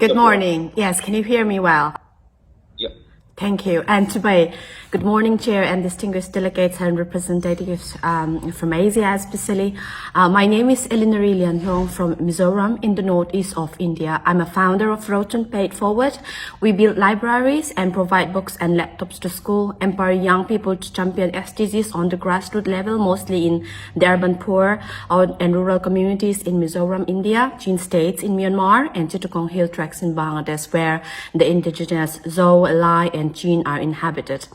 Good morning. Yes, can you hear me well? Yep. Thank you. And today, good morning, Chair and distinguished delegates and representatives from Asia especially. My name is Alinery Lianhlawng from Mizoram in the northeast of India. I'm a founder of zohchunh Paid Forward. We build libraries and provide books and laptops to school, empower young people to champion SDGs on the grassroots level, mostly in the urban poor and rural communities in Mizoram, India, Chin states in Myanmar, and Chittagong hill tracts in Bangladesh, where the indigenous Zoh, Lai, and Chin are inhabited.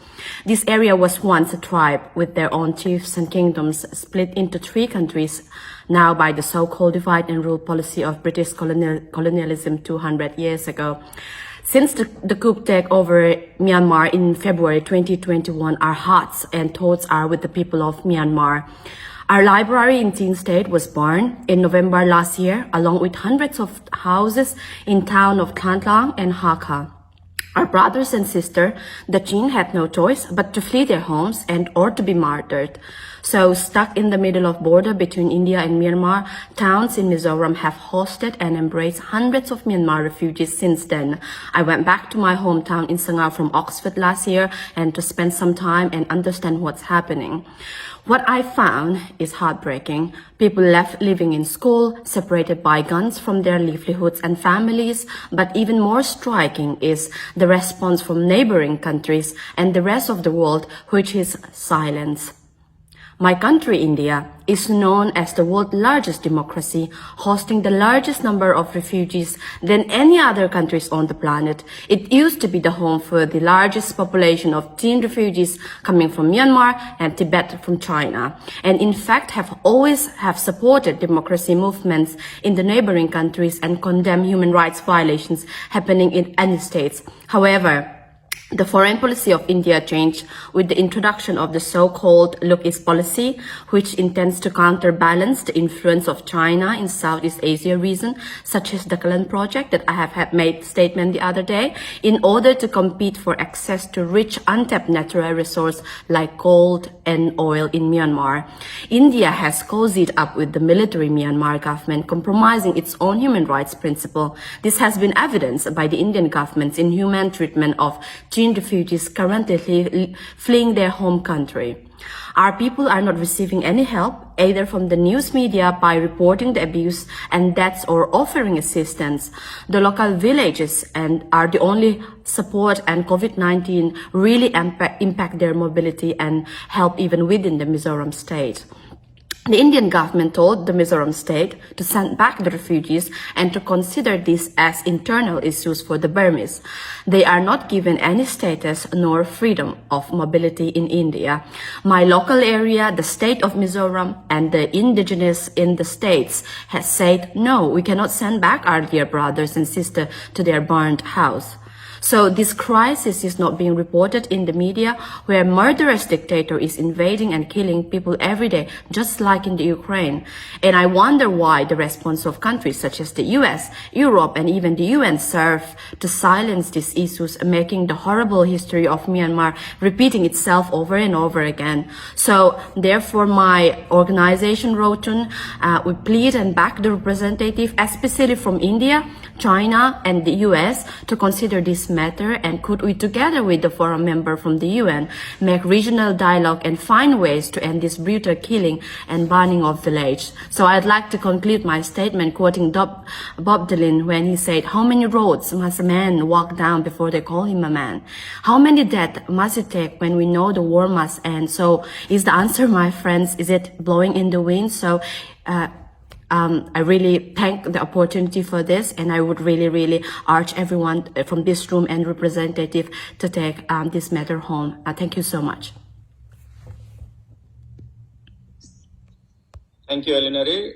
This area was once a tribe with their own chiefs and kingdoms, split into 3 countries now by the so-called divide and rule policy of British colonialism 200 years ago. Since the coup take over Myanmar in February 2021, our hearts and thoughts are with the people of Myanmar. Our library in Chin State was burned in November last year, along with hundreds of houses in town of Lianhlawng and Hakka. Our brothers and sisters, the Chin, had no choice but to flee their homes and or to be martyred. So, stuck in the middle of border between India and Myanmar, towns in Mizoram have hosted and embraced hundreds of Myanmar refugees since then. I went back to my hometown in Sangha from Oxford last year and to spend some time and understand what's happening. What I found is heartbreaking. People left living in school, separated by guns from their livelihoods and families. But even more striking is the response from neighboring countries and the rest of the world, which is silence. My country, India, is known as the world's largest democracy, hosting the largest number of refugees than any other countries on the planet. It used to be the home for the largest population of teen refugees coming from Myanmar and Tibet from China, and in fact have always supported democracy movements in the neighboring countries and condemned human rights violations happening in any states. However, the foreign policy of India changed with the introduction of the so-called Look East policy, which intends to counterbalance the influence of China in Southeast Asia region, such as the Kalan project that I have made statement the other day, in order to compete for access to rich untapped natural resources like gold and oil in Myanmar. India has cozied up with the military Myanmar government, compromising its own human rights principle. This has been evidenced by the Indian government's inhuman treatment of Chin refugees currently fleeing their home country. Our people are not receiving any help, either from the news media by reporting the abuse and deaths or offering assistance. The local villages are the only support, and COVID-19 really impact their mobility and help even within the Mizoram state. The Indian government told the Mizoram state to send back the refugees and to consider this as internal issues for the Burmese. They are not given any status nor freedom of mobility in India. My local area, the state of Mizoram, and the indigenous in the states has said, no, we cannot send back our dear brothers and sisters to their burned house. So this crisis is not being reported in the media, where murderous dictator is invading and killing people every day, just like in the Ukraine. And I wonder why the response of countries such as the US, Europe, and even the UN serve to silence these issues, making the horrible history of Myanmar repeating itself over and over again. So therefore, my organization, zohchunh, we plead and back the representative, especially from India, China, and the US, to consider this matter, and could we, together with the foreign member from the UN, make regional dialogue and find ways to end this brutal killing and burning of villages. So I'd like to conclude my statement quoting Bob Dylan when he said, how many roads must a man walk down before they call him a man? How many deaths must it take when we know the war must end? So is the answer, my friends, is it blowing in the wind? So I really thank the opportunity for this, and I would really urge everyone from this room and representative to take this matter home. Thank you so much. Thank you, Alinery.